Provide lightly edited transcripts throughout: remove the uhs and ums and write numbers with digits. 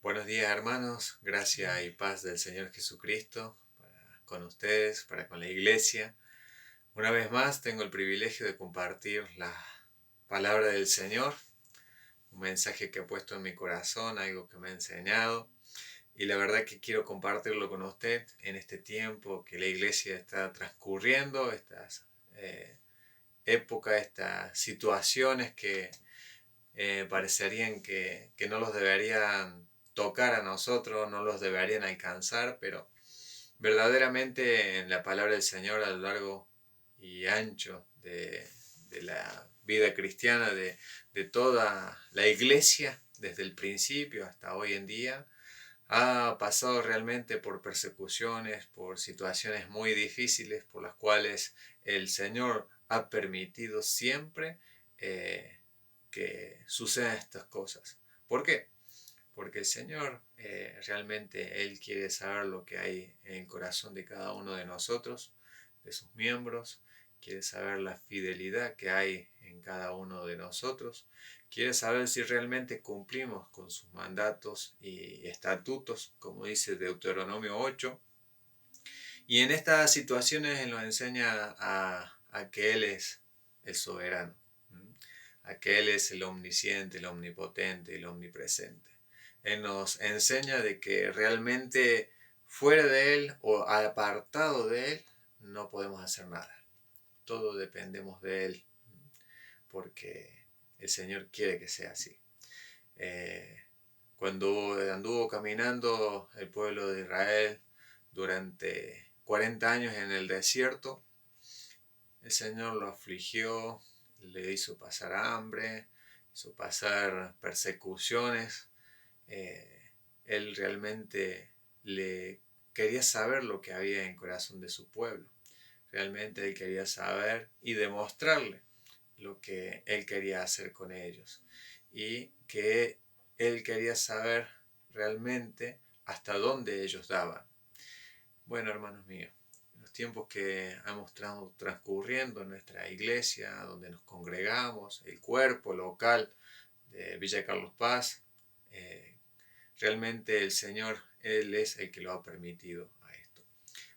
Buenos días, hermanos, gracia y paz del Señor Jesucristo con ustedes, para con la iglesia. Una vez más tengo el privilegio de compartir la palabra del Señor, un mensaje que ha puesto en mi corazón, algo que me ha enseñado, y la verdad que quiero compartirlo con usted en este tiempo que la iglesia está transcurriendo, estas épocas, estas situaciones que parecerían que no los deberían tocar a nosotros, no los deberían alcanzar, pero verdaderamente en la palabra del Señor a lo largo y ancho de la vida cristiana, de toda la iglesia, desde el principio hasta hoy en día, ha pasado realmente por persecuciones, por situaciones muy difíciles, por las cuales el Señor ha permitido siempre eh, que sucedan estas cosas. ¿Por qué? Porque el Señor realmente Él quiere saber lo que hay en el corazón de cada uno de nosotros, de sus miembros, quiere saber la fidelidad que hay en cada uno de nosotros, quiere saber si realmente cumplimos con sus mandatos y estatutos, como dice Deuteronomio 8, y en estas situaciones Él nos enseña a que Él es el soberano, a que Él es el omnisciente, el omnipotente, el omnipresente. Él nos enseña de que realmente fuera de Él o apartado de Él no podemos hacer nada. Todo dependemos de Él, porque el Señor quiere que sea así. Eh, Cuando anduvo caminando el pueblo de Israel durante 40 años en el desierto, el Señor lo afligió, le hizo pasar hambre, hizo pasar persecuciones. Él realmente le quería saber lo que había en el corazón de su pueblo. Realmente él quería saber y demostrarle lo que él quería hacer con ellos. Y que él quería saber realmente hasta dónde ellos daban. Bueno, hermanos míos, en los tiempos que hemos estado transcurriendo en nuestra iglesia, donde nos congregamos, el cuerpo local de Villa Carlos Paz, realmente el Señor, Él es el que lo ha permitido a esto.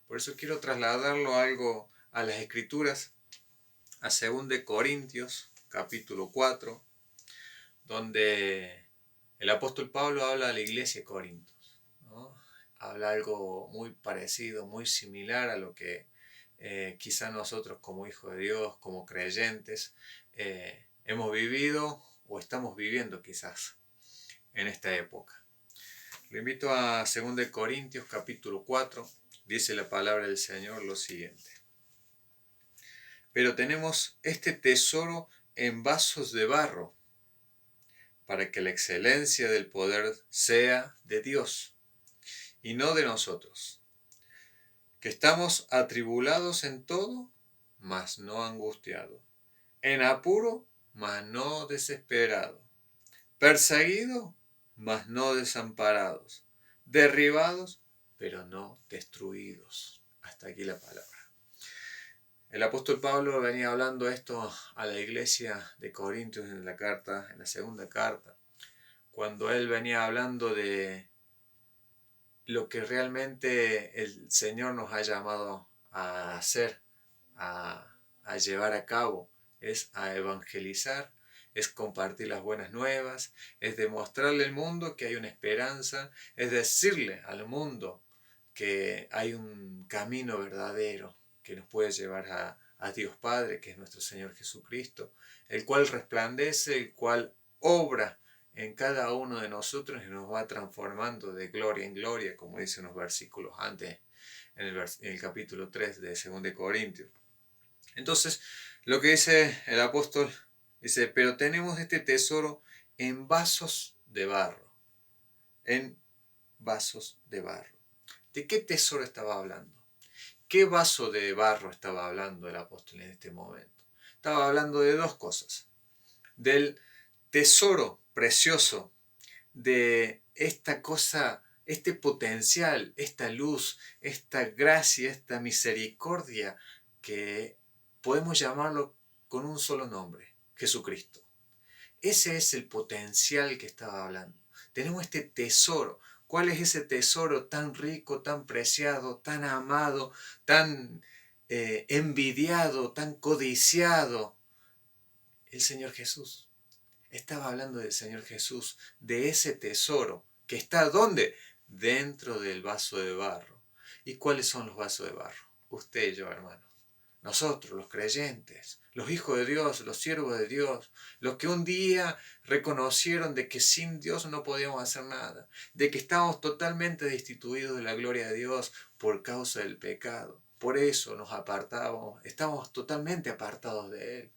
Por eso quiero trasladarlo algo a las Escrituras, a 2 Corintios, capítulo 4, donde el apóstol Pablo habla a la iglesia de Corinto, ¿no? Habla algo muy parecido, muy similar a lo que quizá nosotros como hijos de Dios, como creyentes, hemos vivido o estamos viviendo quizás en esta época. Lo invito a 2 Corintios capítulo 4, dice la palabra del Señor lo siguiente. Pero tenemos este tesoro en vasos de barro, para que la excelencia del poder sea de Dios y no de nosotros, que estamos atribulados en todo, mas no angustiados, en apuro, mas no desesperados, perseguidos, mas no desamparados, derribados, pero no destruidos. Hasta aquí la palabra. El apóstol Pablo venía hablando esto a la iglesia de Corintios en la segunda carta, cuando él venía hablando de lo que realmente el Señor nos ha llamado a hacer, a llevar a cabo, es a evangelizar, es compartir las buenas nuevas, es demostrarle al mundo que hay una esperanza, es decirle al mundo que hay un camino verdadero que nos puede llevar a Dios Padre, que es nuestro Señor Jesucristo, el cual resplandece, el cual obra en cada uno de nosotros y nos va transformando de gloria en gloria, como dicen los versículos antes, en el capítulo 3 de 2 Corintios. Entonces, lo que dice el apóstol, dice, pero tenemos este tesoro en vasos de barro, en vasos de barro. ¿De qué tesoro estaba hablando? ¿Qué vaso de barro estaba hablando el apóstol en este momento? Estaba hablando de dos cosas. Del tesoro precioso, de esta cosa, este potencial, esta luz, esta gracia, esta misericordia, que podemos llamarlo con un solo nombre, Jesucristo. Ese es el potencial que estaba hablando. Tenemos este tesoro. ¿Cuál es ese tesoro tan rico, tan preciado, tan amado, tan envidiado, tan codiciado? El Señor Jesús. Estaba hablando del Señor Jesús, de ese tesoro que está ¿dónde? Dentro del vaso de barro. ¿Y cuáles son los vasos de barro? Usted y yo, hermanos. Nosotros, los creyentes, los hijos de Dios, los siervos de Dios, los que un día reconocieron de que sin Dios no podíamos hacer nada, de que estábamos totalmente destituidos de la gloria de Dios por causa del pecado. Por eso nos apartábamos, estábamos totalmente apartados de Él.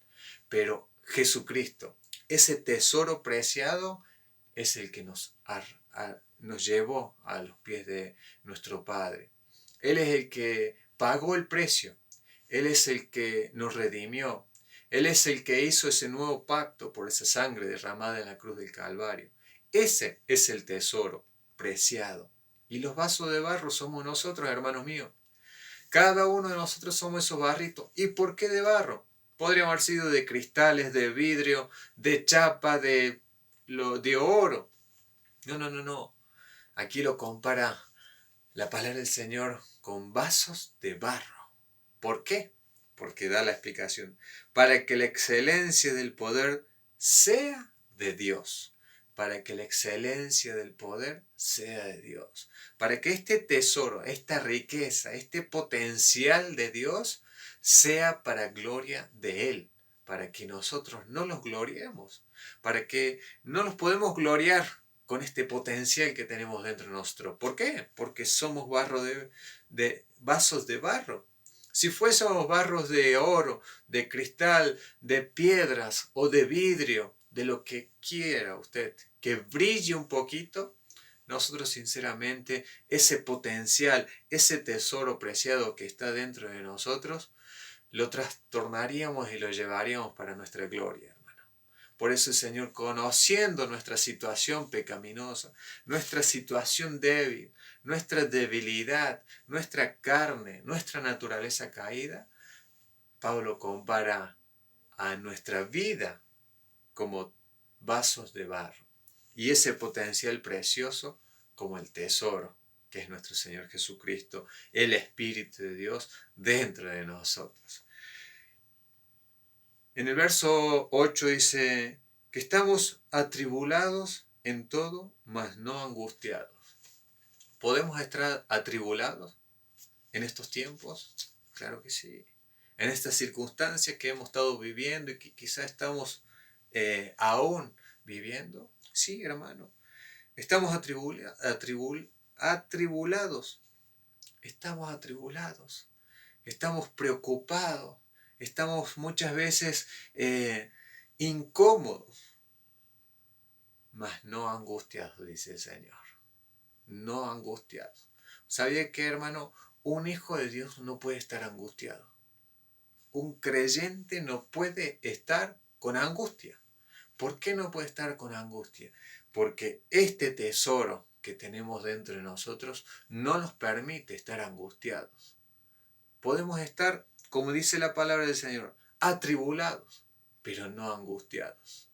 Pero Jesucristo, ese tesoro preciado, es el que nos llevó a los pies de nuestro Padre. Él es el que pagó el precio. Él es el que nos redimió. Él es el que hizo ese nuevo pacto por esa sangre derramada en la cruz del Calvario. Ese es el tesoro preciado. Y los vasos de barro somos nosotros, hermanos míos. Cada uno de nosotros somos esos barritos. ¿Y por qué de barro? Podríamos haber sido de cristales, de vidrio, de chapa, de oro. No, no, no, no. Aquí lo compara la palabra del Señor con vasos de barro. ¿Por qué? Porque da la explicación. Para que la excelencia del poder sea de Dios. Para que la excelencia del poder sea de Dios. Para que este tesoro, esta riqueza, este potencial de Dios sea para gloria de Él. Para que nosotros no los gloriemos. Para que no nos podemos gloriar con este potencial que tenemos dentro de nosotros. ¿Por qué? Porque somos vasos de barro. Si fuésemos barros de oro, de cristal, de piedras o de vidrio, de lo que quiera usted, que brille un poquito, nosotros sinceramente ese potencial, ese tesoro preciado que está dentro de nosotros, lo trastornaríamos y lo llevaríamos para nuestra gloria. Por eso el Señor, conociendo nuestra situación pecaminosa, nuestra situación débil, nuestra debilidad, nuestra carne, nuestra naturaleza caída, Pablo compara a nuestra vida como vasos de barro y ese potencial precioso como el tesoro, que es nuestro Señor Jesucristo, el Espíritu de Dios dentro de nosotros. En el verso 8 dice que estamos atribulados en todo, mas no angustiados. ¿Podemos estar atribulados en estos tiempos? Claro que sí. En estas circunstancias que hemos estado viviendo y que quizás estamos aún viviendo. Sí, hermano. Estamos atribulados. Estamos atribulados. Estamos preocupados. Estamos muchas veces incómodos, mas no angustiados, dice el Señor. No angustiados. ¿Sabía que, hermano? Un hijo de Dios no puede estar angustiado. Un creyente no puede estar con angustia. ¿Por qué no puede estar con angustia? Porque este tesoro que tenemos dentro de nosotros no nos permite estar angustiados. Podemos estar, como dice la palabra del Señor, atribulados, pero no angustiados.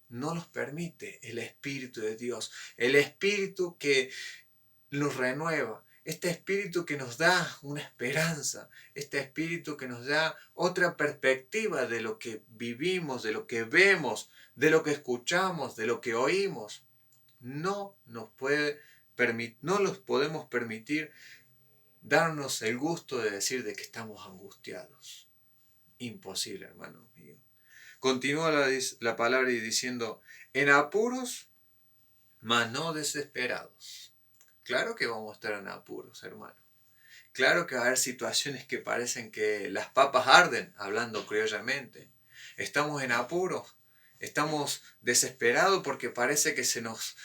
No nos permite el Espíritu de Dios, el Espíritu que nos renueva, este Espíritu que nos da una esperanza, este Espíritu que nos da otra perspectiva de lo que vivimos, de lo que vemos, de lo que escuchamos, de lo que oímos. No los podemos permitir darnos el gusto de decir de que estamos angustiados. Imposible, hermano mío. Continúa la palabra diciendo, en apuros, mas no desesperados. Claro que vamos a estar en apuros, hermano. Claro que va a haber situaciones que parecen que las papas arden, hablando criollamente. Estamos en apuros, estamos desesperados porque parece que se nos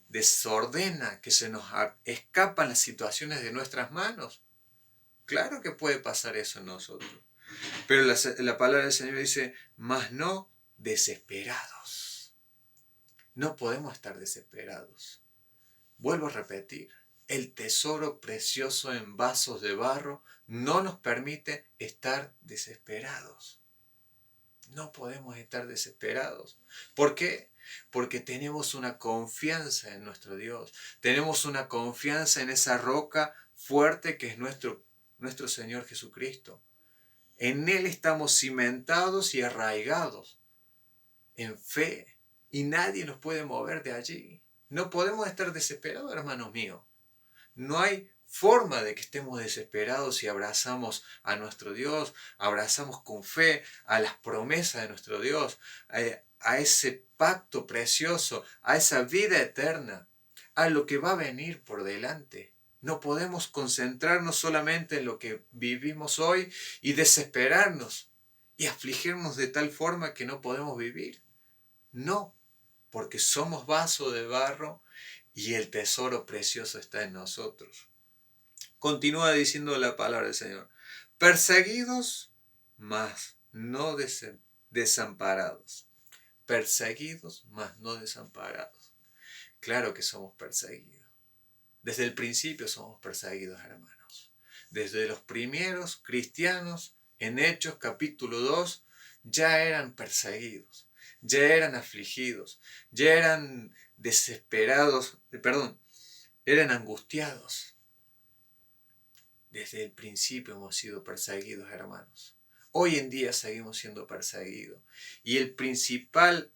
desordena, que se nos escapan las situaciones de nuestras manos. Claro que puede pasar eso en nosotros. Pero la palabra del Señor dice, mas no desesperados. No podemos estar desesperados. Vuelvo a repetir, el tesoro precioso en vasos de barro no nos permite estar desesperados. No podemos estar desesperados. ¿Por qué? Porque tenemos una confianza en nuestro Dios. Tenemos una confianza en esa roca fuerte que es nuestro Señor Jesucristo. En Él estamos cimentados y arraigados en fe. Y nadie nos puede mover de allí. No podemos estar desesperados, hermanos míos. No hay forma de que estemos desesperados si abrazamos a nuestro Dios, abrazamos con fe a las promesas de nuestro Dios, a ese pacto precioso, a esa vida eterna, a lo que va a venir por delante. No podemos concentrarnos solamente en lo que vivimos hoy y desesperarnos y afligirnos de tal forma que no podemos vivir. No, porque somos vaso de barro y el tesoro precioso está en nosotros. Continúa diciendo la palabra del Señor. Perseguidos, mas no desamparados. Perseguidos, mas no desamparados. Claro que somos perseguidos. Desde el principio somos perseguidos, hermanos. Desde los primeros cristianos, en Hechos capítulo 2, ya eran perseguidos, ya eran afligidos, ya eran desesperados, eran angustiados. Desde el principio hemos sido perseguidos, hermanos. Hoy en día seguimos siendo perseguidos. Y el principal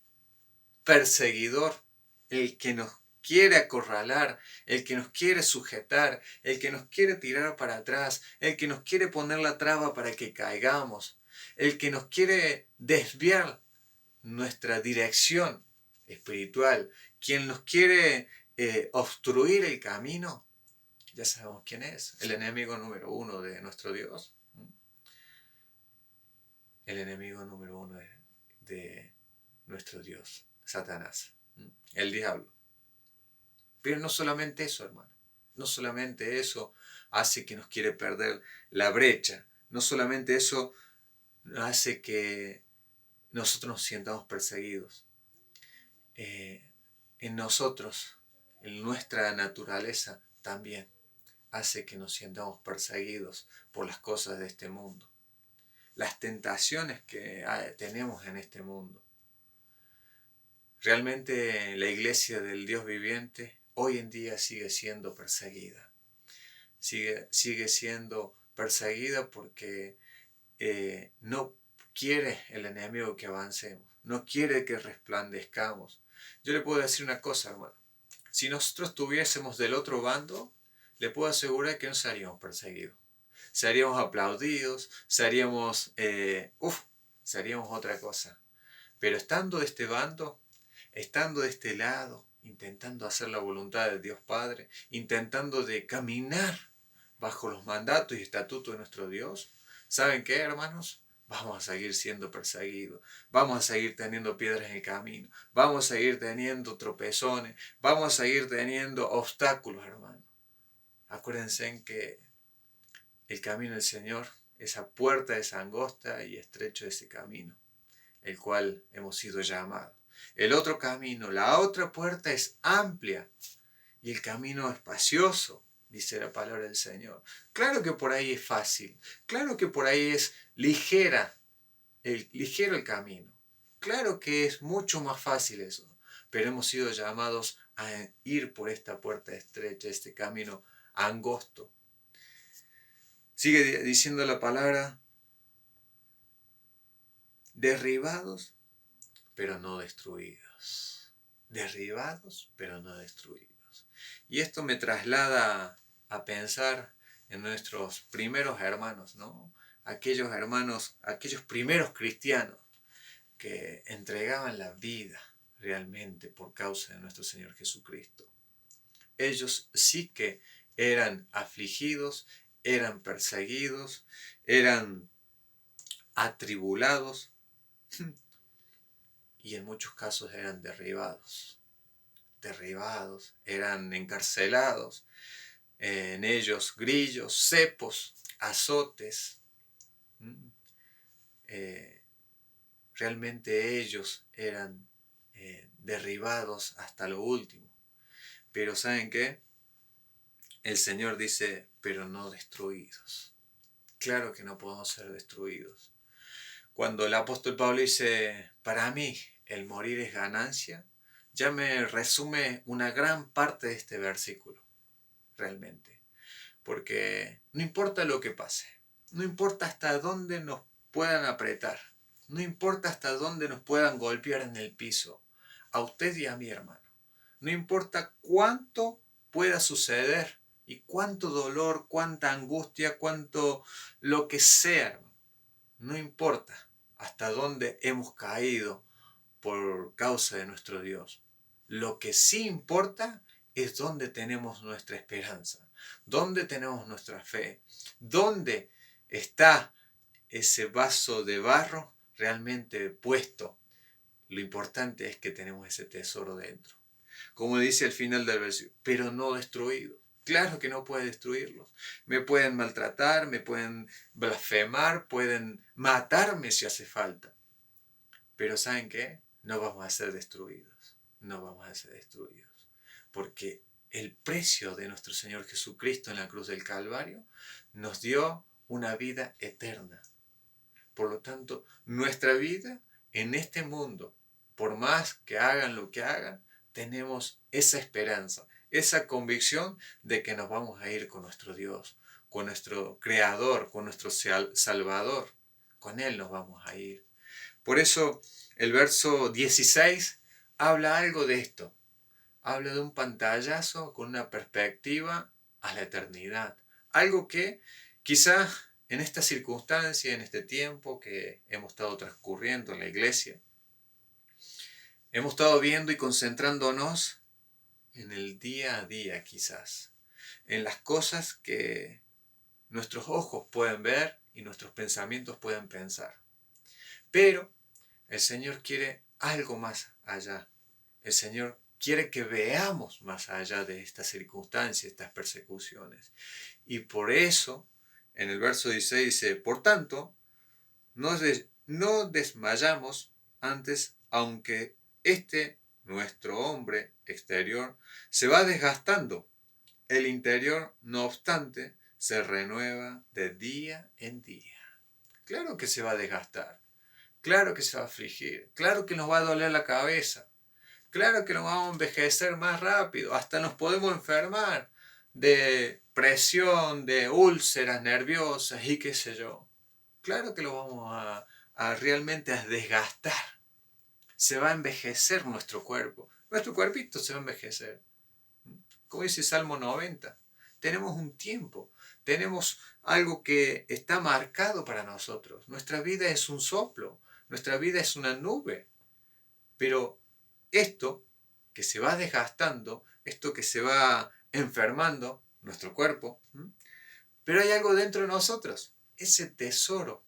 perseguidor, el que nos quiere acorralar, el que nos quiere sujetar, el que nos quiere tirar para atrás, el que nos quiere poner la traba para que caigamos, el que nos quiere desviar nuestra dirección espiritual, quien nos quiere obstruir el camino, ya sabemos quién es, el enemigo número uno de nuestro Dios. El enemigo número uno de nuestro Dios, Satanás, el diablo. Pero no solamente eso, hermano. No solamente eso hace que nos quiere perder la brecha. No solamente eso hace que nosotros nos sientamos perseguidos. En nosotros, en nuestra naturaleza también hace que nos sientamos perseguidos por las cosas de este mundo. Las tentaciones que tenemos en este mundo. Realmente la iglesia del Dios viviente hoy en día sigue siendo perseguida. Sigue siendo perseguida porque no quiere el enemigo que avancemos. No quiere que resplandezcamos. Yo le puedo decir una cosa, hermano. Si nosotros estuviésemos del otro bando, le puedo asegurar que no seríamos perseguidos. Seríamos aplaudidos, seríamos otra cosa. Pero estando de este bando, estando de este lado, intentando hacer la voluntad del Dios Padre, intentando de caminar bajo los mandatos y estatutos de nuestro Dios, ¿saben qué, hermanos? Vamos a seguir siendo perseguidos, vamos a seguir teniendo piedras en el camino, vamos a seguir teniendo tropezones, vamos a seguir teniendo obstáculos, hermanos. Acuérdense en que el camino del Señor, esa puerta es angosta y estrecho ese camino, el cual hemos sido llamados. El otro camino, la otra puerta es amplia y el camino espacioso, dice la palabra del Señor. Claro que por ahí es fácil, claro que por ahí es ligero el camino. Claro que es mucho más fácil eso, pero hemos sido llamados a ir por esta puerta estrecha, este camino angosto. Sigue diciendo la palabra, derribados, pero no destruidos. Derribados, pero no destruidos. Y esto me traslada a pensar en nuestros primeros hermanos, ¿no? Aquellos hermanos, aquellos primeros cristianos que entregaban la vida realmente por causa de nuestro Señor Jesucristo. Ellos sí que eran afligidos, eran perseguidos, eran atribulados y en muchos casos eran derribados, eran encarcelados, en ellos grillos, cepos, azotes. Realmente ellos eran derribados hasta lo último. Pero ¿saben qué? El Señor dice, pero no destruidos. Claro que no podemos ser destruidos. Cuando el apóstol Pablo dice, para mí el morir es ganancia, ya me resume una gran parte de este versículo, realmente. Porque no importa lo que pase, no importa hasta dónde nos puedan apretar, no importa hasta dónde nos puedan golpear en el piso, a usted y a mi hermano. No importa cuánto pueda suceder y cuánto dolor, cuánta angustia, cuánto lo que sea, hermano. No importa hasta dónde hemos caído por causa de nuestro Dios. Lo que sí importa es dónde tenemos nuestra esperanza, dónde tenemos nuestra fe, dónde está ese vaso de barro realmente puesto. Lo importante es que tenemos ese tesoro dentro. Como dice al final del versículo, pero no destruido. Claro que no puede destruirlos. Me pueden maltratar, me pueden blasfemar, pueden matarme si hace falta. Pero ¿saben qué? No vamos a ser destruidos. No vamos a ser destruidos. Porque el precio de nuestro Señor Jesucristo en la cruz del Calvario nos dio una vida eterna. Por lo tanto, nuestra vida en este mundo, por más que hagan lo que hagan, tenemos esa esperanza, esa convicción de que nos vamos a ir con nuestro Dios, con nuestro Creador, con nuestro Salvador. Con Él nos vamos a ir. Por eso el verso 16 habla algo de esto. Habla de un pantallazo con una perspectiva a la eternidad. Algo que quizá en esta circunstancia, en este tiempo que hemos estado transcurriendo en la iglesia, hemos estado viendo y concentrándonos en el día a día quizás, en las cosas que nuestros ojos pueden ver y nuestros pensamientos pueden pensar. Pero el Señor quiere algo más allá. El Señor quiere que veamos más allá de estas circunstancias, estas persecuciones. Y por eso, en el verso 16 dice, por tanto, no desmayamos antes, aunque nuestro hombre exterior, se va desgastando. El interior, no obstante, se renueva de día en día. Claro que se va a desgastar. Claro que se va a afligir. Claro que nos va a doler la cabeza. Claro que nos vamos a envejecer más rápido, hasta nos podemos enfermar de presión, de úlceras nerviosas y qué sé yo. Claro que lo vamos a realmente a desgastar. Se va a envejecer nuestro cuerpo. Nuestro cuerpito se va a envejecer. Como dice Salmo 90, tenemos un tiempo, tenemos algo que está marcado para nosotros. Nuestra vida es un soplo, nuestra vida es una nube. Pero esto que se va desgastando, esto que se va enfermando, nuestro cuerpo, pero hay algo dentro de nosotros, ese tesoro,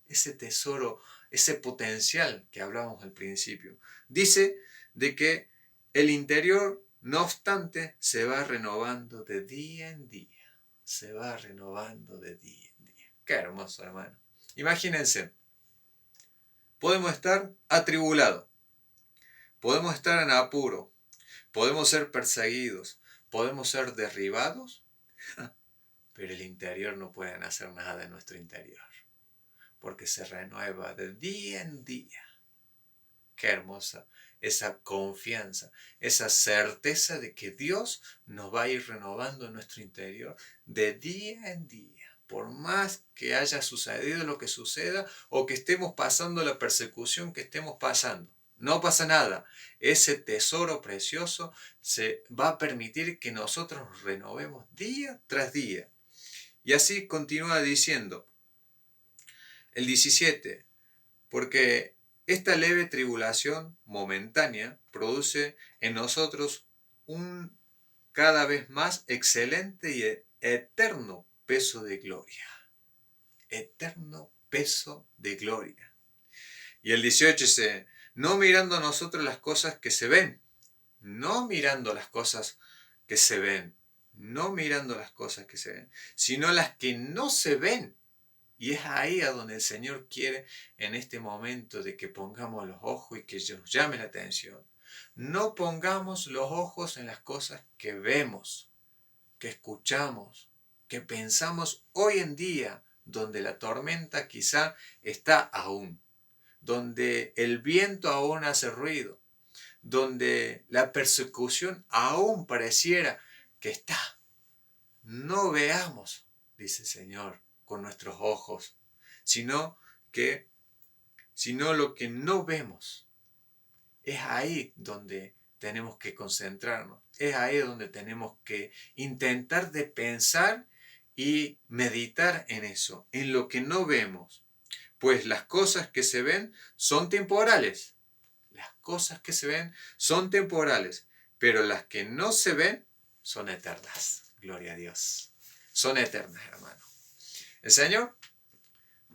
ese potencial que hablábamos al principio. Dice de que el interior, no obstante, se va renovando de día en día. Se va renovando de día en día. Qué hermoso, hermano. Imagínense, podemos estar atribulados. Podemos estar en apuro, podemos ser perseguidos, podemos ser derribados, pero el interior no puede hacer nada en nuestro interior, porque se renueva de día en día. Qué hermosa esa confianza, esa certeza de que Dios nos va a ir renovando en nuestro interior de día en día. Por más que haya sucedido lo que suceda o que estemos pasando la persecución que estemos pasando. No pasa nada. Ese tesoro precioso se va a permitir que nosotros nos renovemos día tras día. Y así continúa diciendo el 17, porque esta leve tribulación momentánea produce en nosotros un cada vez más excelente y eterno peso de gloria. Eterno peso de gloria. Y el 18 dice, no mirando a nosotros las cosas que se ven, no mirando las cosas que se ven, no mirando las cosas que se ven, sino las que no se ven. Y es ahí a donde el Señor quiere en este momento de que pongamos los ojos y que nos llame la atención. No pongamos los ojos en las cosas que vemos, que escuchamos, que pensamos hoy en día, donde la tormenta quizá está aún, donde el viento aún hace ruido, donde la persecución aún pareciera que está. No veamos, dice el Señor, con nuestros ojos, sino lo que no vemos. Es ahí donde tenemos que concentrarnos. Es ahí donde tenemos que intentar de pensar y meditar en eso, en lo que no vemos. Pues las cosas que se ven son temporales. Las cosas que se ven son temporales, pero las que no se ven son eternas. Gloria a Dios. Son eternas, hermano. El Señor,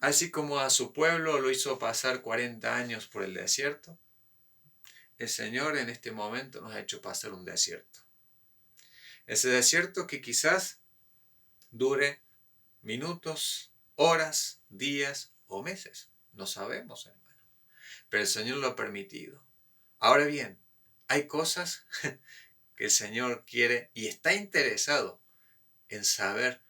así como a su pueblo lo hizo pasar 40 años por el desierto, el Señor en este momento nos ha hecho pasar un desierto. Ese desierto que quizás dure minutos, horas, días o meses. No sabemos, hermano. Pero el Señor lo ha permitido. Ahora bien, hay cosas que el Señor quiere y está interesado en saber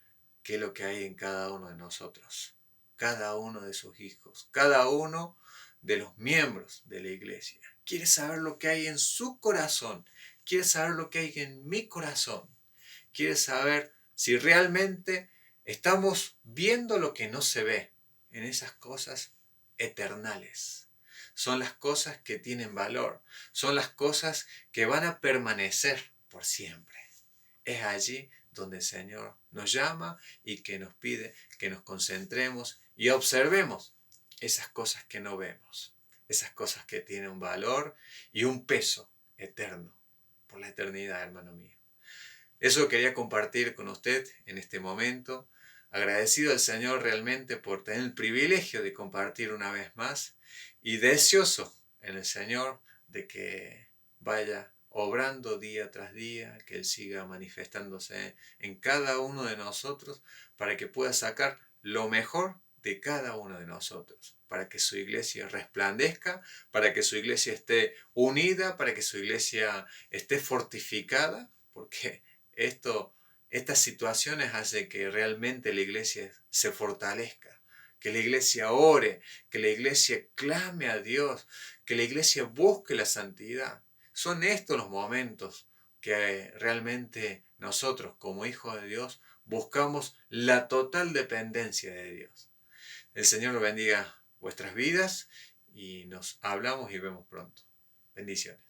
qué es lo que hay en cada uno de nosotros, cada uno de sus hijos, cada uno de los miembros de la iglesia. Quiere saber lo que hay en su corazón, quiere saber lo que hay en mi corazón, quiere saber si realmente estamos viendo lo que no se ve en esas cosas eternales. Son las cosas que tienen valor, son las cosas que van a permanecer por siempre. Es allí donde el Señor nos llama y que nos pide que nos concentremos y observemos esas cosas que no vemos, esas cosas que tienen un valor y un peso eterno, por la eternidad, hermano mío. Eso quería compartir con usted en este momento. Agradecido al Señor realmente por tener el privilegio de compartir una vez más y deseoso en el Señor de que vaya obrando día tras día, que Él siga manifestándose en cada uno de nosotros para que pueda sacar lo mejor de cada uno de nosotros, para que su iglesia resplandezca, para que su iglesia esté unida, para que su iglesia esté fortificada, porque estas situaciones hacen que realmente la iglesia se fortalezca, que la iglesia ore, que la iglesia clame a Dios, que la iglesia busque la santidad. Son estos los momentos que realmente nosotros como hijos de Dios buscamos la total dependencia de Dios. El Señor bendiga vuestras vidas y nos hablamos y vemos pronto. Bendiciones.